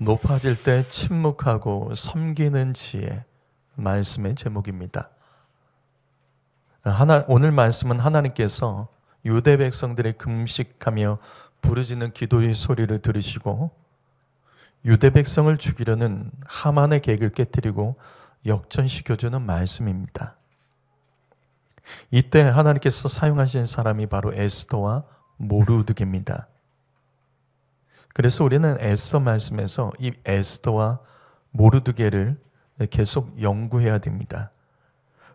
높아질 때 침묵하고 섬기는 지혜, 말씀의 제목입니다. 오늘 말씀은 하나님께서 유대 백성들의 금식하며 부르짖는 기도의 소리를 들으시고 유대 백성을 죽이려는 하만의 계획을 깨뜨리고 역전시켜주는 말씀입니다. 이때 하나님께서 사용하신 사람이 바로 에스더와 모르드게입니다. 그래서 우리는 에스더 말씀에서 이 에스더와 모르드게를 계속 연구해야 됩니다.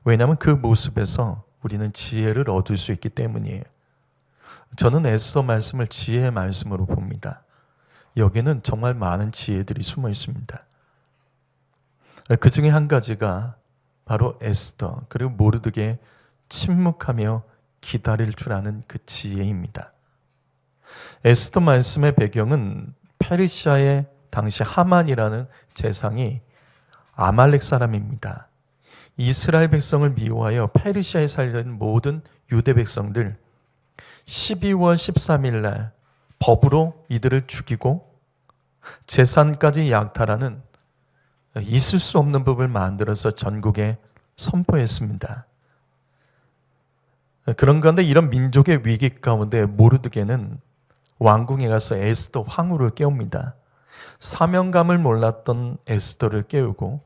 왜냐하면 그 모습에서 우리는 지혜를 얻을 수 있기 때문이에요. 저는 에스더 말씀을 지혜의 말씀으로 봅니다. 여기는 정말 많은 지혜들이 숨어 있습니다. 그 중에 한 가지가 바로 에스더 그리고 모르드게의 침묵하며 기다릴 줄 아는 그 지혜입니다. 에스더 말씀의 배경은 페르시아의 당시 하만이라는 재상이 아말렉 사람입니다. 이스라엘 백성을 미워하여 페르시아에 살던 모든 유대 백성들 12월 13일 날 법으로 이들을 죽이고 재산까지 약탈하는 있을 수 없는 법을 만들어서 전국에 선포했습니다. 그런 가운데 이런 민족의 위기 가운데 모르드게는 왕궁에 가서 에스더 황후를 깨웁니다. 사명감을 몰랐던 에스더를 깨우고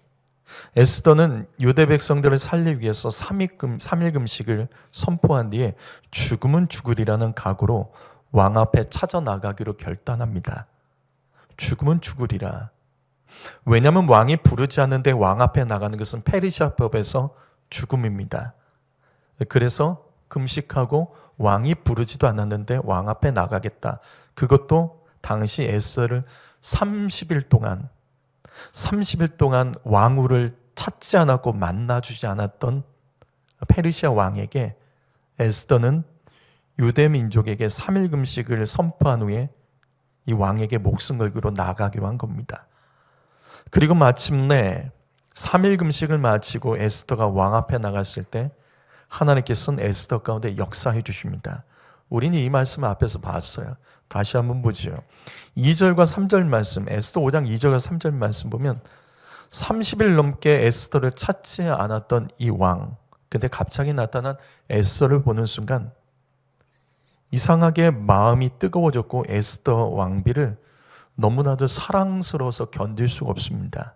에스더는 유대 백성들을 살리기 위해서 3일 금식을 선포한 뒤에 죽으면 죽으리라는 각오로 왕 앞에 찾아 나가기로 결단합니다. 죽으면 죽으리라. 왜냐하면 왕이 부르지 않는데 왕 앞에 나가는 것은 페르시아법에서 죽음입니다. 그래서 금식하고 왕이 부르지도 않았는데 왕 앞에 나가겠다. 그것도 당시 에스더를 30일 동안 왕후를 찾지 않았고 만나주지 않았던 페르시아 왕에게 에스더는 유대 민족에게 3일 금식을 선포한 후에 이 왕에게 목숨 걸기로 나가기로 한 겁니다. 그리고 마침내 3일 금식을 마치고 에스더가 왕 앞에 나갔을 때 하나님께서는 에스더 가운데 역사해 주십니다. 우리는 이 말씀을 앞에서 봤어요. 다시 한번 보죠. 2절과 3절 말씀, 에스더 5장 2절과 3절 말씀 보면 30일 넘게 에스더를 찾지 않았던 이 왕, 근데 갑자기 나타난 에스더를 보는 순간 이상하게 마음이 뜨거워졌고 에스더 왕비를 너무나도 사랑스러워서 견딜 수가 없습니다.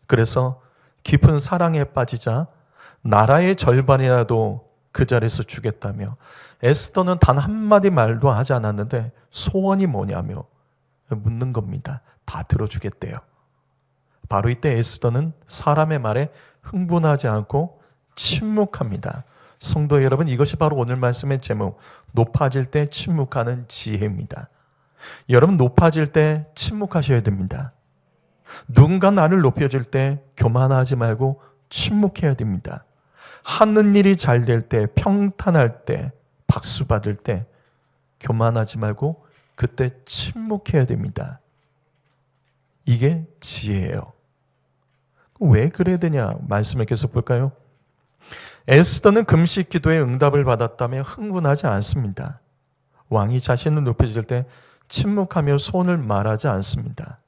그래서 깊은 사랑에 빠지자 나라의 절반이라도 그 자리에서 주겠다며 에스더는 단 한마디 말도 하지 않았는데 소원이 뭐냐며 묻는 겁니다. 다 들어주겠대요. 바로 이때 에스더는 사람의 말에 흥분하지 않고 침묵합니다. 성도 여러분, 이것이 바로 오늘 말씀의 제목, 높아질 때 침묵하는 지혜입니다. 여러분, 높아질 때 침묵하셔야 됩니다. 누군가 나를 높여줄 때 교만하지 말고 침묵해야 됩니다. 하는 일이 잘 될 때, 평탄할 때, 박수 받을 때 교만하지 말고 그때 침묵해야 됩니다. 이게 지혜예요. 왜 그래야 되냐? 말씀을 계속 볼까요? 에스더는 금식 기도에 응답을 받았다며 흥분하지 않습니다. 왕이 자신을 높여줄 때 침묵하며 소원을 말하지 않습니다.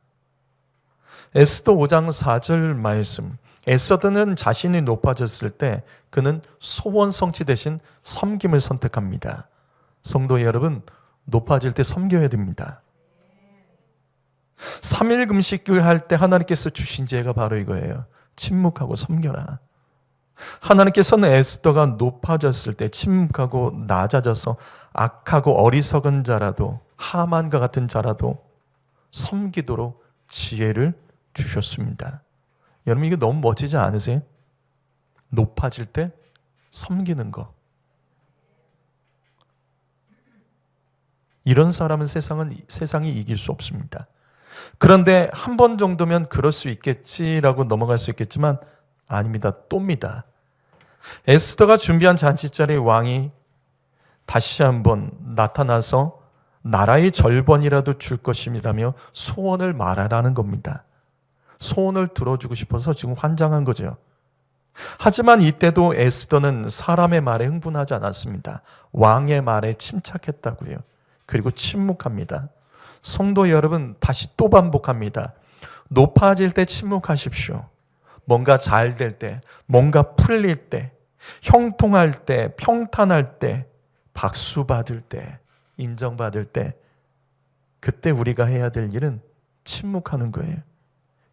에스더 5장 4절 말씀, 에스더는 자신이 높아졌을 때 그는 소원 성취 대신 섬김을 선택합니다. 성도 여러분, 높아질 때 섬겨야 됩니다. 3일 금식을 할 때 하나님께서 주신 지혜가 바로 이거예요. 침묵하고 섬겨라. 하나님께서는 에스더가 높아졌을 때 침묵하고 낮아져서 악하고 어리석은 자라도 하만과 같은 자라도 섬기도록 지혜를 주셨습니다. 여러분, 이게 너무 멋지지 않으세요? 높아질 때 섬기는 거. 이런 사람은 세상이 이길 수 없습니다. 그런데 한 번 정도면 그럴 수 있겠지라고 넘어갈 수 있겠지만 아닙니다. 또입니다. 에스더가 준비한 잔치자리에 왕이 다시 한번 나타나서 나라의 절반이라도 줄 것임이라며 소원을 말하라는 겁니다. 소원을 들어주고 싶어서 지금 환장한 거죠. 하지만 이때도 에스더는 사람의 말에 흥분하지 않았습니다. 왕의 말에 침착했다고요. 그리고 침묵합니다. 성도 여러분, 다시 또 반복합니다. 높아질 때 침묵하십시오. 뭔가 잘 될 때, 뭔가 풀릴 때, 형통할 때, 평탄할 때, 박수 받을 때, 인정받을 때, 그때 우리가 해야 될 일은 침묵하는 거예요.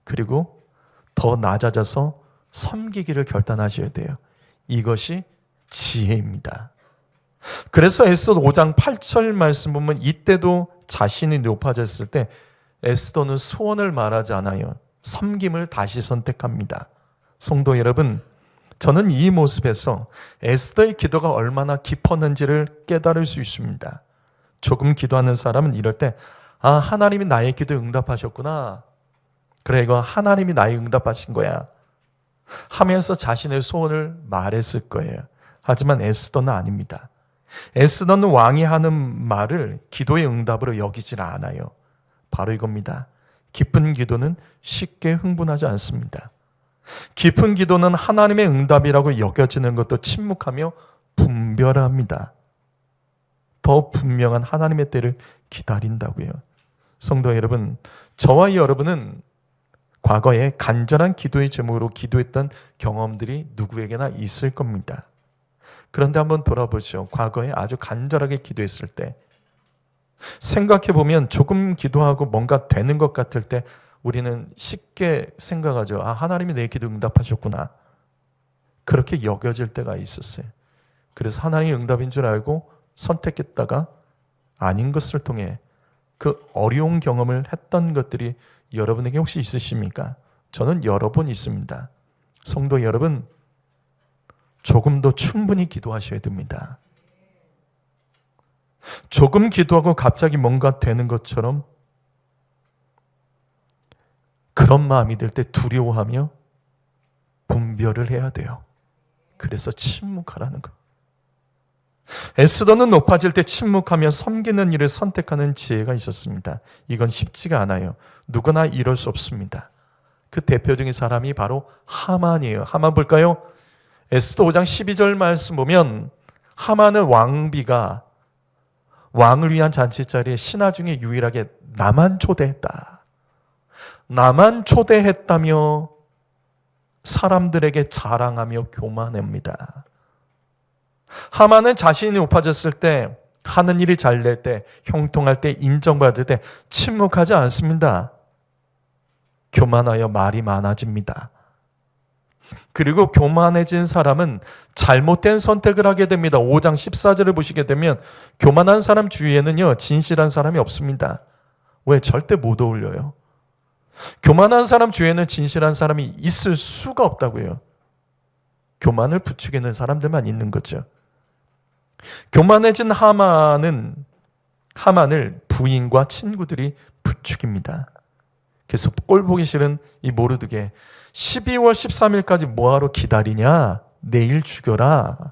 그리고 더 낮아져서 섬기기를 결단하셔야 돼요. 이것이 지혜입니다. 그래서 에스더 5장 8절 말씀 보면 이때도 자신이 높아졌을 때 에스더는 소원을 말하지 않아요. 섬김을 다시 선택합니다. 성도 여러분, 저는 이 모습에서 에스더의 기도가 얼마나 깊었는지를 깨달을 수 있습니다. 조금 기도하는 사람은 이럴 때 하나님이 나의 기도에 응답하셨구나. 그래, 이거 하나님이 나의 응답하신 거야 하면서 자신의 소원을 말했을 거예요. 하지만 에스더는 아닙니다. 에스더는 왕이 하는 말을 기도의 응답으로 여기질 않아요. 바로 이겁니다. 깊은 기도는 쉽게 흥분하지 않습니다. 깊은 기도는 하나님의 응답이라고 여겨지는 것도 침묵하며 분별합니다. 더 분명한 하나님의 때를 기다린다고요. 성도 여러분, 저와 여러분은 과거에 간절한 기도의 제목으로 기도했던 경험들이 누구에게나 있을 겁니다. 그런데 한번 돌아보죠. 과거에 아주 간절하게 기도했을 때, 생각해보면 조금 기도하고 뭔가 되는 것 같을 때 우리는 쉽게 생각하죠. 하나님이 내 기도 응답하셨구나. 그렇게 여겨질 때가 있었어요. 그래서 하나님이 응답인 줄 알고 선택했다가 아닌 것을 통해 그 어려운 경험을 했던 것들이 여러분에게 혹시 있으십니까? 저는 여러 번 있습니다. 성도 여러분, 조금 더 충분히 기도하셔야 됩니다. 조금 기도하고 갑자기 뭔가 되는 것처럼 그런 마음이 들 때 두려워하며 분별을 해야 돼요. 그래서 침묵하라는 것. 에스더는 높아질 때 침묵하며 섬기는 일을 선택하는 지혜가 있었습니다. 이건 쉽지가 않아요. 누구나 이럴 수 없습니다. 그 대표적인 사람이 바로 하만이에요. 하만 볼까요? 에스더 5장 12절 말씀 보면 하만은 왕비가 왕을 위한 잔치 자리에 신하 중에 유일하게 나만 초대했다. 나만 초대했다며 사람들에게 자랑하며 교만합니다. 하만은 자신이 높아졌을 때, 하는 일이 잘 될 때, 형통할 때, 인정받을 때 침묵하지 않습니다. 교만하여 말이 많아집니다. 그리고 교만해진 사람은 잘못된 선택을 하게 됩니다. 5장 14절을 보시게 되면 교만한 사람 주위에는요, 진실한 사람이 없습니다. 왜? 절대 못 어울려요. 교만한 사람 주위에는 진실한 사람이 있을 수가 없다고요. 교만을 부추기는 사람들만 있는 거죠. 교만해진 하만을 부인과 친구들이 부추깁니다. 그래서 꼴 보기 싫은 이 모르드게 12월 13일까지 뭐하러 기다리냐? 내일 죽여라.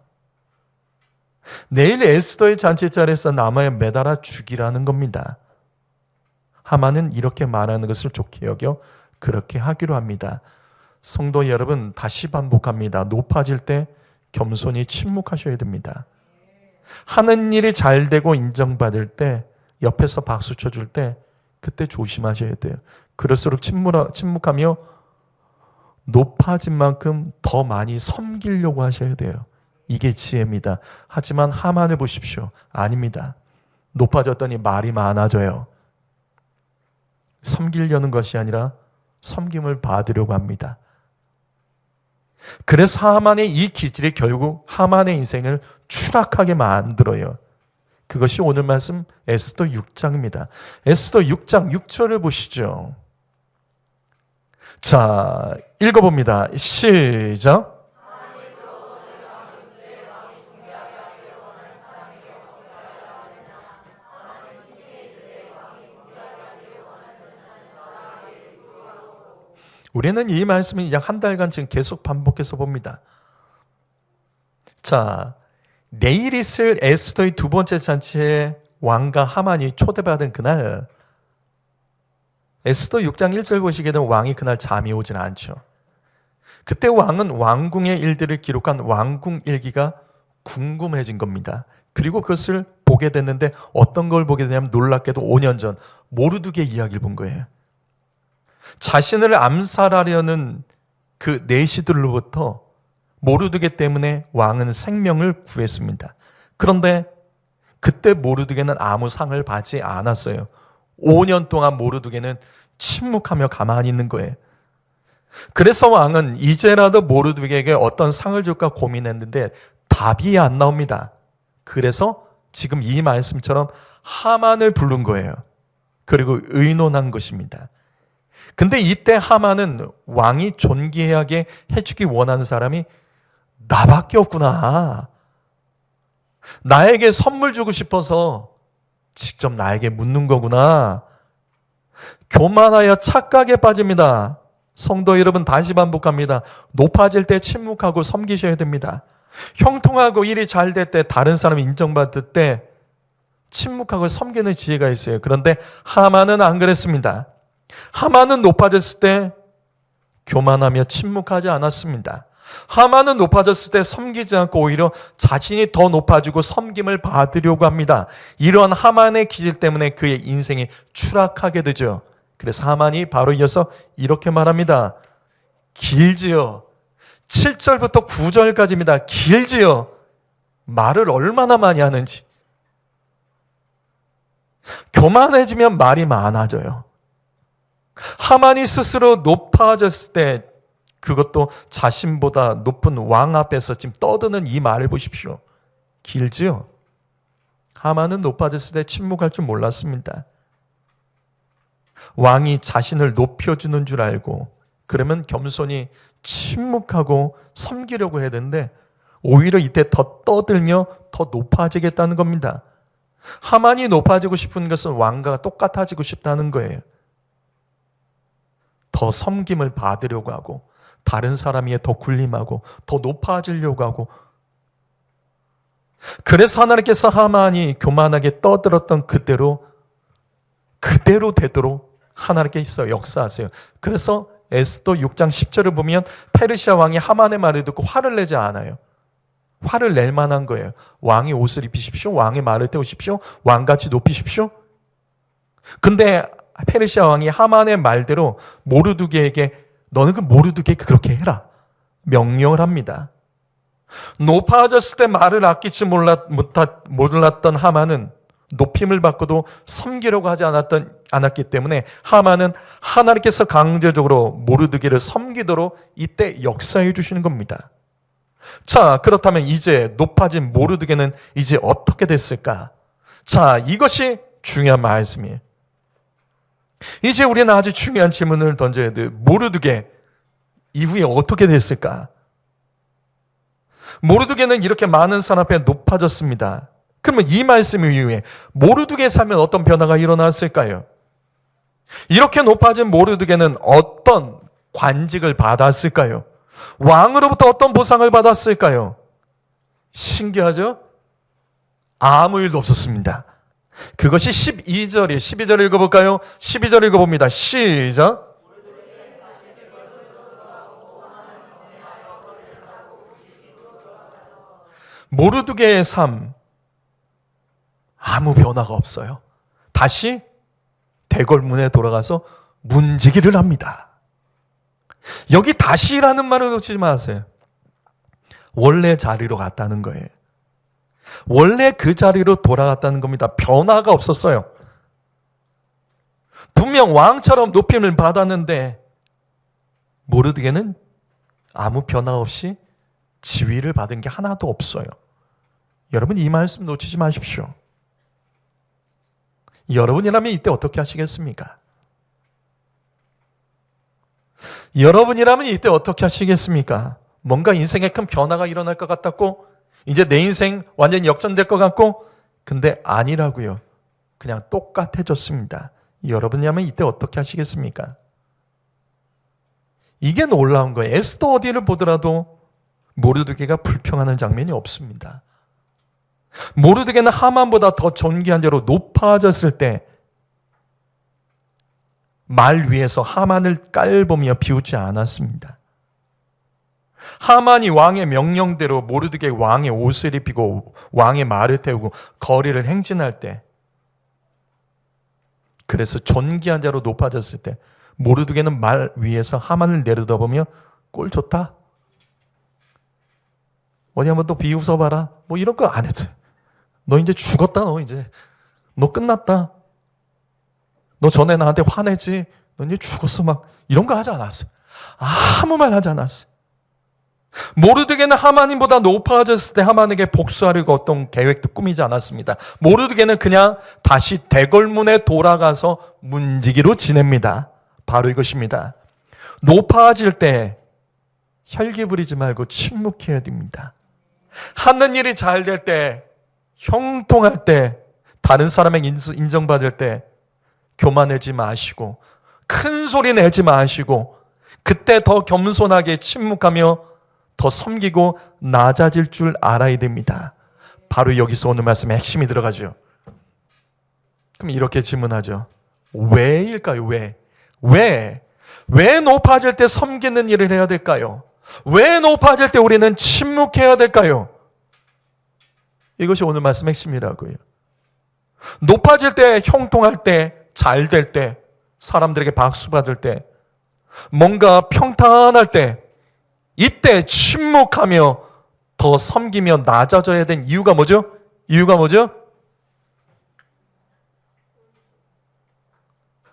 내일 에스더의 잔치자리에서 나무에 매달아 죽이라는 겁니다. 하만은 이렇게 말하는 것을 좋게 여겨 그렇게 하기로 합니다. 성도 여러분, 다시 반복합니다. 높아질 때 겸손히 침묵하셔야 됩니다. 하는 일이 잘 되고 인정받을 때, 옆에서 박수 쳐줄 때 그때 조심하셔야 돼요. 그럴수록 침묵하며 높아진 만큼 더 많이 섬기려고 하셔야 돼요. 이게 지혜입니다. 하지만 하만을 보십시오. 아닙니다. 높아졌더니 말이 많아져요. 섬기려는 것이 아니라 섬김을 받으려고 합니다. 그래서 하만의 이 기질이 결국 하만의 인생을 추락하게 만들어요. 그것이 오늘 말씀 에스더 6장입니다. 에스더 6장 6절을 보시죠. 자, 읽어봅니다. 시작. 우리는 이 말씀을 약 한 달간 지금 계속 반복해서 봅니다. 자, 내일 있을 에스더의 두 번째 잔치에 왕과 하만이 초대받은 그날, 에스더 6장 1절 보시게 되면 왕이 그날 잠이 오진 않죠. 그때 왕은 왕궁의 일들을 기록한 왕궁 일기가 궁금해진 겁니다. 그리고 그것을 보게 됐는데 어떤 걸 보게 되냐면 놀랍게도 5년 전 모르드게 이야기를 본 거예요. 자신을 암살하려는 그 내시들로부터 모르드게 때문에 왕은 생명을 구했습니다. 그런데 그때 모르드게는 아무 상을 받지 않았어요. 5년 동안 모르드게는 침묵하며 가만히 있는 거예요. 그래서 왕은 이제라도 모르드게에게 어떤 상을 줄까 고민했는데 답이 안 나옵니다. 그래서 지금 이 말씀처럼 하만을 부른 거예요. 그리고 의논한 것입니다. 근데 이때 하만은 왕이 존귀하게 해주기 원하는 사람이 나밖에 없구나. 나에게 선물 주고 싶어서 직접 나에게 묻는 거구나. 교만하여 착각에 빠집니다. 성도 여러분, 다시 반복합니다. 높아질 때 침묵하고 섬기셔야 됩니다. 형통하고 일이 잘 될 때, 다른 사람이 인정받을 때 침묵하고 섬기는 지혜가 있어요. 그런데 하만은 안 그랬습니다. 하만은 높아졌을 때 교만하며 침묵하지 않았습니다. 하만은 높아졌을 때 섬기지 않고 오히려 자신이 더 높아지고 섬김을 받으려고 합니다. 이러한 하만의 기질 때문에 그의 인생이 추락하게 되죠. 그래서 하만이 바로 이어서 이렇게 말합니다. 길지요. 7절부터 9절까지입니다. 길지요. 말을 얼마나 많이 하는지. 교만해지면 말이 많아져요. 하만이 스스로 높아졌을 때, 그것도 자신보다 높은 왕 앞에서 지금 떠드는 이 말을 보십시오. 길지요. 하만은 높아졌을 때 침묵할 줄 몰랐습니다. 왕이 자신을 높여주는 줄 알고 그러면 겸손히 침묵하고 섬기려고 해야 되는데 오히려 이때 더 떠들며 더 높아지겠다는 겁니다. 하만이 높아지고 싶은 것은 왕과 똑같아지고 싶다는 거예요. 더 섬김을 받으려고 하고 다른 사람 위에 더 군림하고 더 높아지려고 하고, 그래서 하나님께서 하만이 교만하게 떠들었던 그대로 되도록 하나님께서 역사하세요. 그래서 에스더 6장 10절을 보면 페르시아 왕이 하만의 말을 듣고 화를 내지 않아요. 화를 낼 만한 거예요. 왕의 옷을 입히십시오. 왕의 말을 태우십시오. 왕같이 높이십시오. 근데 페르시아 왕이 하만의 말대로 모르드게에게 너는 그 모르드게에게 그렇게 해라 명령을 합니다. 높아졌을 때 말을 아끼지 몰랐던 하만은 높임을 받고도 섬기려고 하지 않았기 때문에 하만은 하나님께서 강제적으로 모르드게를 섬기도록 이때 역사해 주시는 겁니다. 자, 그렇다면 이제 높아진 모르드게는 이제 어떻게 됐을까? 자, 이것이 중요한 말씀이에요. 이제 우리는 아주 중요한 질문을 던져야 돼요. 모르드게 이후에 어떻게 됐을까? 모르드게는 이렇게 많은 사람 앞에 높아졌습니다. 그러면 이 말씀 이후에 모르드게 살면 어떤 변화가 일어났을까요? 이렇게 높아진 모르드게는 어떤 관직을 받았을까요? 왕으로부터 어떤 보상을 받았을까요? 신기하죠? 아무 일도 없었습니다. 그것이 12절이에요. 12절 읽어볼까요? 12절 읽어봅니다. 시작. 모르드게의 삶, 아무 변화가 없어요. 다시 대궐문에 돌아가서 문지기를 합니다. 여기 다시라는 말을 놓치지 마세요. 원래 자리로 갔다는 거예요. 원래 그 자리로 돌아갔다는 겁니다. 변화가 없었어요. 분명 왕처럼 높임을 받았는데 모르드게는 아무 변화 없이 지위를 받은 게 하나도 없어요. 여러분, 이 말씀 놓치지 마십시오. 여러분이라면 이때 어떻게 하시겠습니까? 여러분이라면 이때 어떻게 하시겠습니까? 뭔가 인생에 큰 변화가 일어날 것 같았고 이제 내 인생 완전히 역전될 것 같고, 근데 아니라고요. 그냥 똑같아졌습니다. 여러분이라면 이때 어떻게 하시겠습니까? 이게 놀라운 거예요. 에스더 어디를 보더라도 모르드게가 불평하는 장면이 없습니다. 모르드게는 하만보다 더 존귀한 자로 높아졌을 때 말 위에서 하만을 깔보며 비웃지 않았습니다. 하만이 왕의 명령대로 모르드게 왕의 옷을 입히고 왕의 말을 태우고 거리를 행진할 때, 그래서 존귀한 자로 높아졌을 때 모르드게는 말 위에서 하만을 내려다보며 꼴 좋다, 어디 한번 또 비웃어봐라, 뭐 이런 거 안 했지. 너 이제 죽었다, 너 끝났다, 너 전에 나한테 화내지, 너 이제 죽었어, 막 이런 거 하지 않았어. 아무 말 하지 않았어. 모르드게는 하만님보다 높아졌을 때 하만에게 복수하려고 어떤 계획도 꾸미지 않았습니다. 모르드게는 그냥 다시 대궐문에 돌아가서 문지기로 지냅니다. 바로 이것입니다. 높아질 때 혈기 부리지 말고 침묵해야 됩니다. 하는 일이 잘 될 때, 형통할 때, 다른 사람에게 인정받을 때 교만하지 마시고 큰 소리 내지 마시고 그때 더 겸손하게 침묵하며 더 섬기고 낮아질 줄 알아야 됩니다. 바로 여기서 오늘 말씀의 핵심이 들어가죠. 그럼 이렇게 질문하죠. 왜일까요? 왜 높아질 때 섬기는 일을 해야 될까요? 왜 높아질 때 우리는 침묵해야 될까요? 이것이 오늘 말씀의 핵심이라고요. 높아질 때, 형통할 때, 잘 될 때, 사람들에게 박수 받을 때, 뭔가 평탄할 때, 이때 침묵하며 더 섬기며 낮아져야 된 이유가 뭐죠?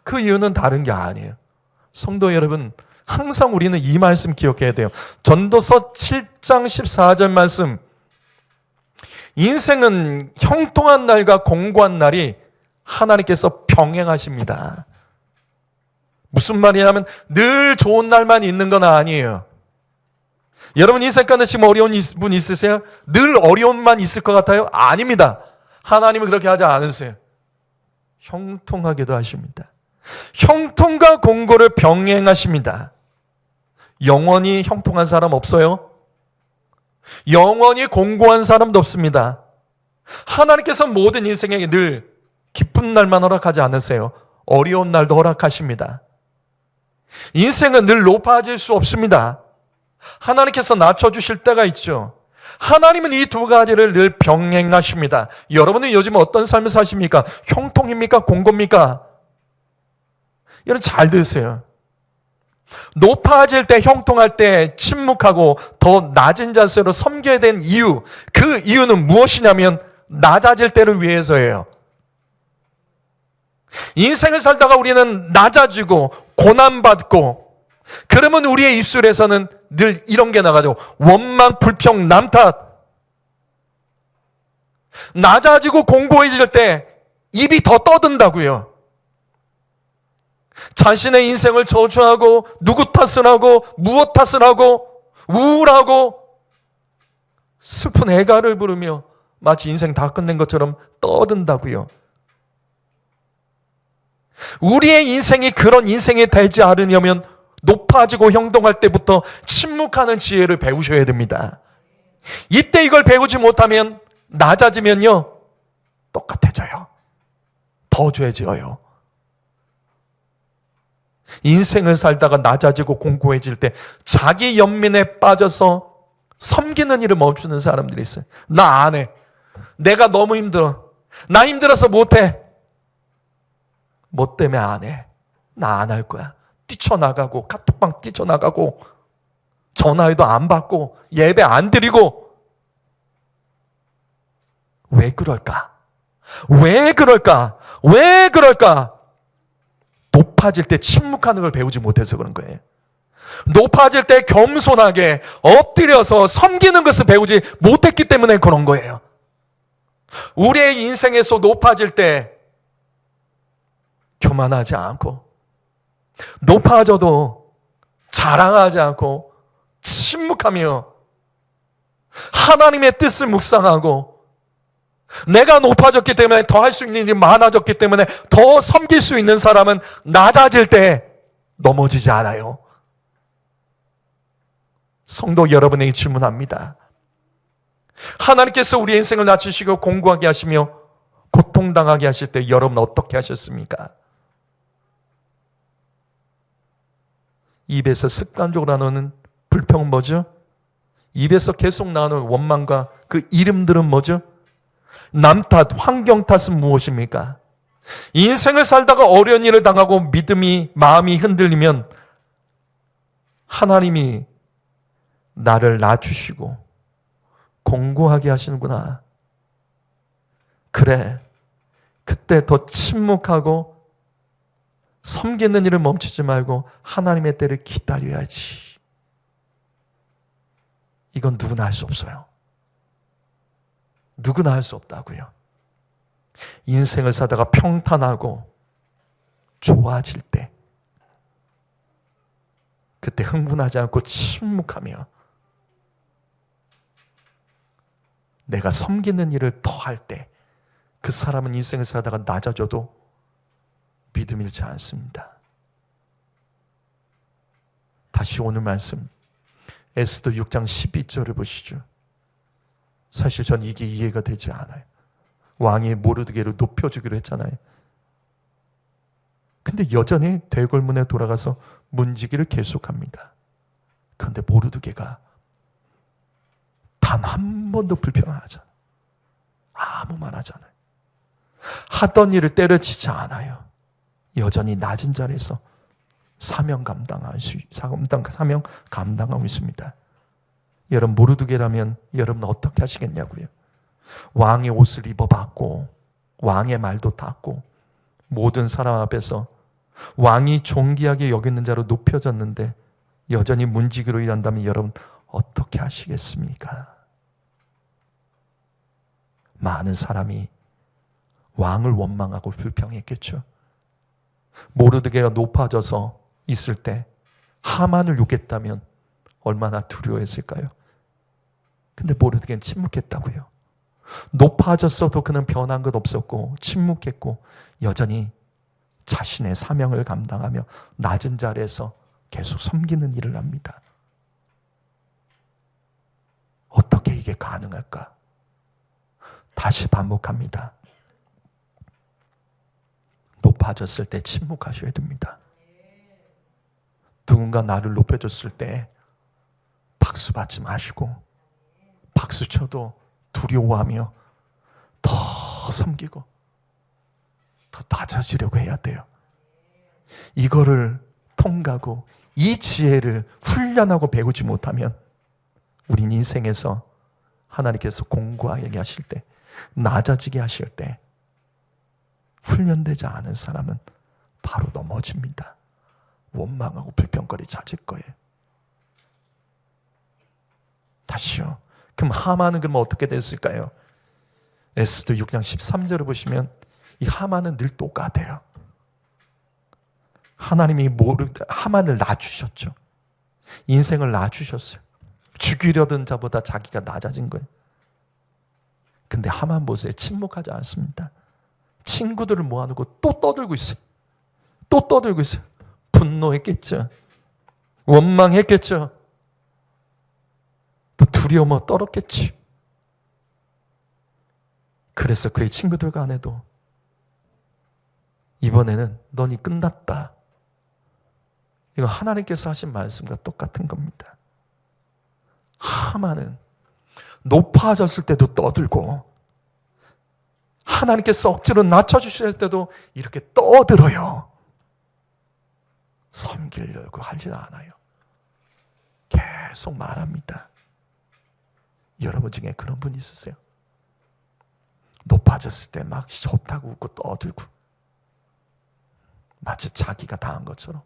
그 이유는 다른 게 아니에요. 성도 여러분, 항상 우리는 이 말씀 기억해야 돼요. 전도서 7장 14절 말씀. 인생은 형통한 날과 공고한 날이 하나님께서 병행하십니다. 무슨 말이냐면 늘 좋은 날만 있는 건 아니에요. 여러분 인생 가운데 지금 어려운 분 있으세요? 늘 어려움만 있을 것 같아요? 아닙니다. 하나님은 그렇게 하지 않으세요. 형통하게도 하십니다. 형통과 공고를 병행하십니다. 영원히 형통한 사람 없어요? 영원히 공고한 사람도 없습니다. 하나님께서 모든 인생에게 늘 기쁜 날만 허락하지 않으세요. 어려운 날도 허락하십니다. 인생은 늘 높아질 수 없습니다. 하나님께서 낮춰주실 때가 있죠. 하나님은 이 두 가지를 늘 병행하십니다. 여러분은 요즘 어떤 삶을 사십니까? 형통입니까? 공고입니까? 여러분 잘 들으세요. 높아질 때, 형통할 때 침묵하고 더 낮은 자세로 섬겨야 되는 이유, 그 이유는 무엇이냐면 낮아질 때를 위해서예요. 인생을 살다가 우리는 낮아지고 고난받고, 그러면 우리의 입술에서는 늘 이런 게 나가죠. 원망, 불평, 남탓. 낮아지고 공고해질 때 입이 더 떠든다고요. 자신의 인생을 저주하고 누구 탓을 하고 무엇 탓을 하고 우울하고 슬픈 애가를 부르며 마치 인생 다 끝낸 것처럼 떠든다고요. 우리의 인생이 그런 인생이 되지 않으려면 높아지고 형통할 때부터 침묵하는 지혜를 배우셔야 됩니다. 이때 이걸 배우지 못하면 낮아지면요 똑같아져요. 더 죄져요. 인생을 살다가 낮아지고 공고해질 때 자기 연민에 빠져서 섬기는 일을 멈추는 사람들이 있어요. 나 안 해. 내가 너무 힘들어. 나 힘들어서 못해. 뭐 때문에 안 해? 나 안 할 거야. 뛰쳐나가고 카톡방 뛰쳐나가고 전화해도 안 받고 예배 안 드리고. 왜 그럴까? 왜 그럴까? 왜 그럴까? 높아질 때 침묵하는 걸 배우지 못해서 그런 거예요. 높아질 때 겸손하게 엎드려서 섬기는 것을 배우지 못했기 때문에 그런 거예요. 우리의 인생에서 높아질 때 교만하지 않고 높아져도 자랑하지 않고 침묵하며 하나님의 뜻을 묵상하고 내가 높아졌기 때문에 더 할 수 있는 일이 많아졌기 때문에 더 섬길 수 있는 사람은 낮아질 때 넘어지지 않아요. 성도 여러분에게 질문합니다. 하나님께서 우리 인생을 낮추시고 공고하게 하시며 고통당하게 하실 때 여러분 어떻게 하셨습니까? 입에서 습관적으로 나오는 불평은 뭐죠? 입에서 계속 나오는 원망과 그 이름들은 뭐죠? 남 탓, 환경 탓은 무엇입니까? 인생을 살다가 어려운 일을 당하고 마음이 흔들리면 하나님이 나를 낮추시고 공고하게 하시는구나. 그래, 그때 더 침묵하고 섬기는 일을 멈추지 말고 하나님의 때를 기다려야지. 이건 누구나 할 수 없어요. 누구나 할 수 없다고요. 인생을 사다가 평탄하고 좋아질 때, 그때 흥분하지 않고 침묵하며 내가 섬기는 일을 더 할 때, 그 사람은 인생을 사다가 낮아져도 믿음 잃지 않습니다. 다시 오늘 말씀 에스더 6장 12절을 보시죠. 사실 전 이게 이해가 되지 않아요. 왕이 모르드게를 높여주기로 했잖아요. 근데 여전히 대궐문에 돌아가서 문지기를 계속합니다. 그런데 모르드게가 단 한 번도 불평 안 하잖아요. 아무 말 하잖아요. 하던 일을 때려치지 않아요. 여전히 낮은 자리에서 사명 감당하고 있습니다. 여러분, 모르드게라면 여러분 어떻게 하시겠냐고요? 왕의 옷을 입어봤고 왕의 말도 탔고 모든 사람 앞에서 왕이 존귀하게 여기는 자로 높여졌는데 여전히 문지기로 일한다면 여러분 어떻게 하시겠습니까? 많은 사람이 왕을 원망하고 불평했겠죠. 모르드게가 높아져서 있을 때 하만을 욕했다면 얼마나 두려워했을까요? 근데 모르드게는 침묵했다고요. 높아졌어도 그는 변한 것 없었고 침묵했고 여전히 자신의 사명을 감당하며 낮은 자리에서 계속 섬기는 일을 합니다. 어떻게 이게 가능할까? 다시 반복합니다. 높아졌을 때 침묵하셔야 됩니다. 누군가 나를 높여줬을 때 박수 받지 마시고 박수 쳐도 두려워하며 더 섬기고 더 낮아지려고 해야 돼요. 이거를 통과하고 이 지혜를 훈련하고 배우지 못하면 우린 인생에서 하나님께서 공고하게 하실 때, 낮아지게 하실 때 훈련되지 않은 사람은 바로 넘어집니다. 원망하고 불평거리 찾을 거예요. 다시요. 그럼 하만은 그럼 어떻게 됐을까요? 에스더 6장 13절을 보시면 이 하만은 늘 똑같아요. 하나님이 하만을 낮추셨죠. 인생을 낮추셨어요. 죽이려던 자보다 자기가 낮아진 거예요. 근데 하만 보세요. 침묵하지 않습니다. 친구들을 모아놓고 또 떠들고 있어요. 또 떠들고 있어요. 분노했겠죠. 원망했겠죠. 또 두려워 떨었겠지. 그래서 그의 친구들 간에도 이번에는 너니 끝났다. 이거 하나님께서 하신 말씀과 똑같은 겁니다. 하만은 높아졌을 때도 떠들고 하나님께서 억지로 낮춰주실 때도 이렇게 떠들어요. 섬기려고 하지 않아요. 계속 말합니다. 여러분 중에 그런 분 있으세요? 높아졌을 때 막 좋다고 웃고 떠들고 마치 자기가 다 한 것처럼.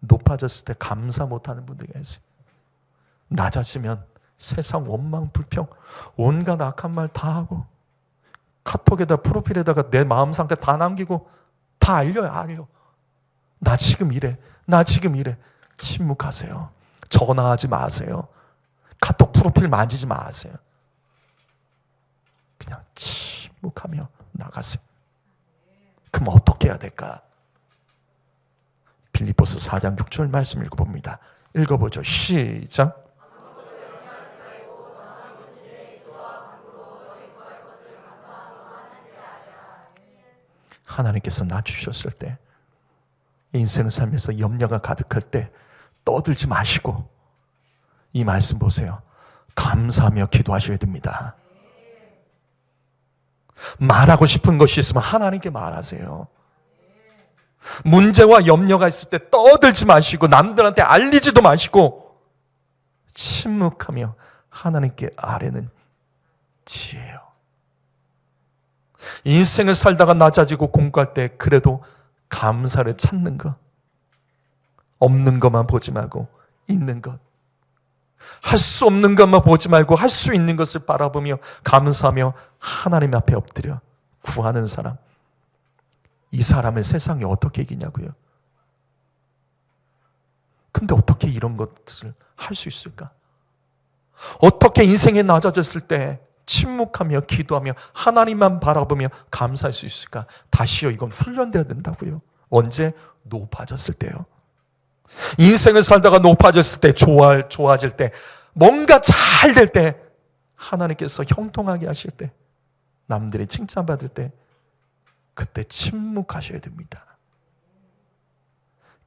높아졌을 때 감사 못하는 분들이 있어요. 낮아지면 세상 원망, 불평, 온갖 악한 말 다 하고 카톡에다 프로필에다가 내 마음 상태 다 남기고 다 알려. 나 지금 이래. 나 지금 이래. 침묵하세요. 전화하지 마세요. 카톡 프로필 만지지 마세요. 그냥 침묵하며 나가세요. 그럼 어떻게 해야 될까? 빌립보서 4장 6절 말씀 읽어봅니다. 읽어보죠. 시작. 하나님께서 낮추셨을 때, 인생 삶에서 염려가 가득할 때 떠들지 마시고 이 말씀 보세요. 감사하며 기도하셔야 됩니다. 말하고 싶은 것이 있으면 하나님께 말하세요. 문제와 염려가 있을 때 떠들지 마시고 남들한테 알리지도 마시고 침묵하며 하나님께 아뢰는 지혜예요. 인생을 살다가 낮아지고 공부할 때 그래도 감사를 찾는 것, 없는 것만 보지 말고 있는 것, 할 수 없는 것만 보지 말고 할 수 있는 것을 바라보며 감사하며 하나님 앞에 엎드려 구하는 사람, 이 사람을 세상에 어떻게 이기냐고요. 근데 어떻게 이런 것을 할 수 있을까? 어떻게 인생에 낮아졌을 때 침묵하며 기도하며 하나님만 바라보며 감사할 수 있을까? 다시요, 이건 훈련돼야 된다고요. 언제? 높아졌을 때요. 인생을 살다가 높아졌을 때, 좋아질 때, 뭔가 잘 될 때, 하나님께서 형통하게 하실 때, 남들이 칭찬받을 때, 그때 침묵하셔야 됩니다.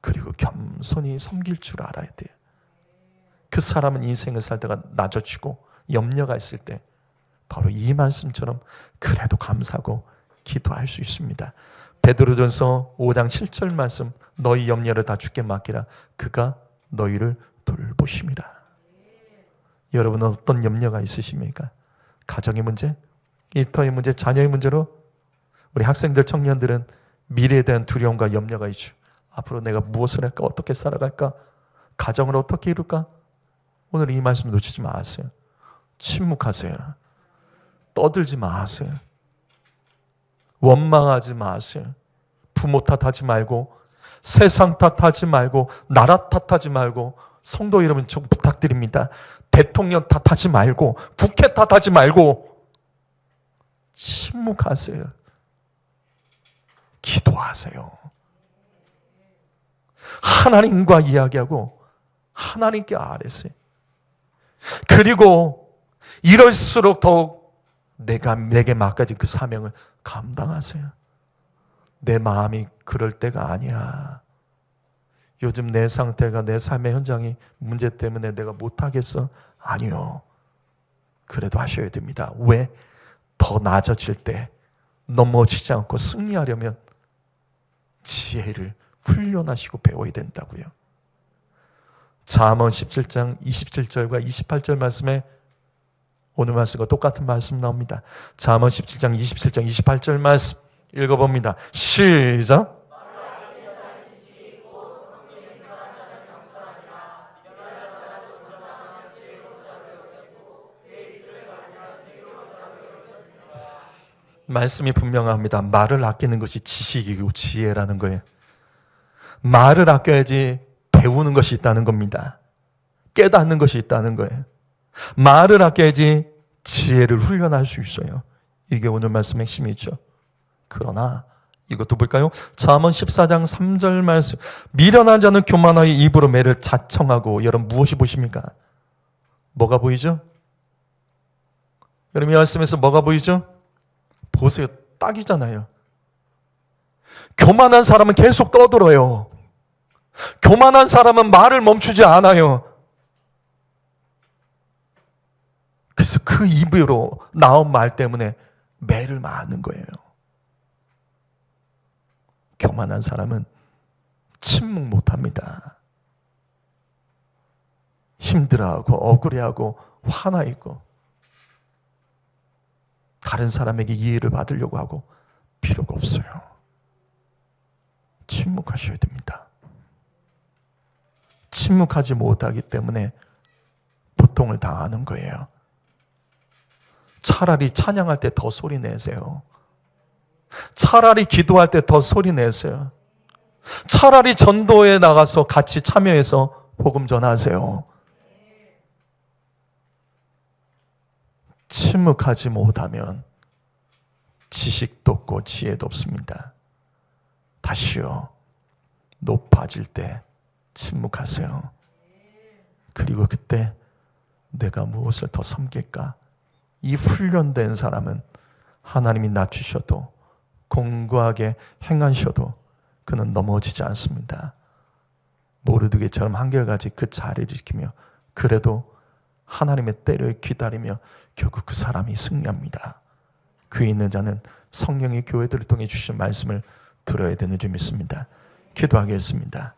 그리고 겸손히 섬길 줄 알아야 돼요. 그 사람은 인생을 살다가 낮아지고 염려가 있을 때 바로 이 말씀처럼 그래도 감사하고 기도할 수 있습니다. 베드로전서 5장 7절 말씀, 너희 염려를 다 주께 맡기라. 그가 너희를 돌보심이라. 여러분은 어떤 염려가 있으십니까? 가정의 문제, 일터의 문제, 자녀의 문제로 우리 학생들, 청년들은 미래에 대한 두려움과 염려가 있죠. 앞으로 내가 무엇을 할까? 어떻게 살아갈까? 가정을 어떻게 이룰까? 오늘 이 말씀 놓치지 마세요. 침묵하세요. 떠들지 마세요. 원망하지 마세요. 부모 탓하지 말고, 세상 탓하지 말고, 나라 탓하지 말고, 성도 여러분 좀 부탁드립니다. 대통령 탓하지 말고, 국회 탓하지 말고 침묵하세요. 기도하세요. 하나님과 이야기하고 하나님께 아뢰세요. 그리고 이럴수록 더욱 내게 맡겨진 그 사명을 감당하세요. 내 마음이 그럴 때가 아니야. 요즘 내 상태가, 내 삶의 현장이 문제 때문에 내가 못하겠어? 아니요. 그래도 하셔야 됩니다. 왜? 더 나아질 때 넘어지지 않고 승리하려면 지혜를 훈련하시고 배워야 된다고요. 잠언 17장 27절과 28절 말씀에 오늘 말씀과 똑같은 말씀 나옵니다. 잠언 17장 27장 28절 말씀 읽어봅니다. 시작. 말씀이 분명합니다. 말을 아끼는 것이 지식이고 지혜라는 거예요. 말을 아껴야지 배우는 것이 있다는 겁니다. 깨닫는 것이 있다는 거예요. 말을 아껴야지 지혜를 훈련할 수 있어요. 이게 오늘 말씀 핵심이죠. 그러나 이것도 볼까요? 잠언 14장 3절 말씀. 미련한 자는 교만하여 입으로 매를 자청하고. 여러분 무엇이 보십니까? 뭐가 보이죠? 여러분 이 말씀에서 뭐가 보이죠? 보세요. 딱이잖아요. 교만한 사람은 계속 떠들어요. 교만한 사람은 말을 멈추지 않아요. 그래서 그 입으로 나온 말 때문에 매를 맞는 거예요. 교만한 사람은 침묵 못합니다. 힘들어하고 억울해하고 화나 있고 다른 사람에게 이해를 받으려고 하고 필요가 없어요. 침묵하셔야 됩니다. 침묵하지 못하기 때문에 고통을 당하는 거예요. 차라리 찬양할 때 더 소리 내세요. 차라리 기도할 때 더 소리 내세요. 차라리 전도에 나가서 같이 참여해서 복음 전하세요. 침묵하지 못하면 지식도 없고 지혜도 없습니다. 다시요. 높아질 때 침묵하세요. 그리고 그때 내가 무엇을 더 섬길까? 이 훈련된 사람은 하나님이 낮추셔도 공고하게 행하셔도 그는 넘어지지 않습니다. 모르드게처럼 한결같이 그 자리를 지키며 그래도 하나님의 때를 기다리며 결국 그 사람이 승리합니다. 귀 있는 자는 성령의 교회들을 통해 주신 말씀을 들어야 되는 줄 믿습니다. 기도하겠습니다.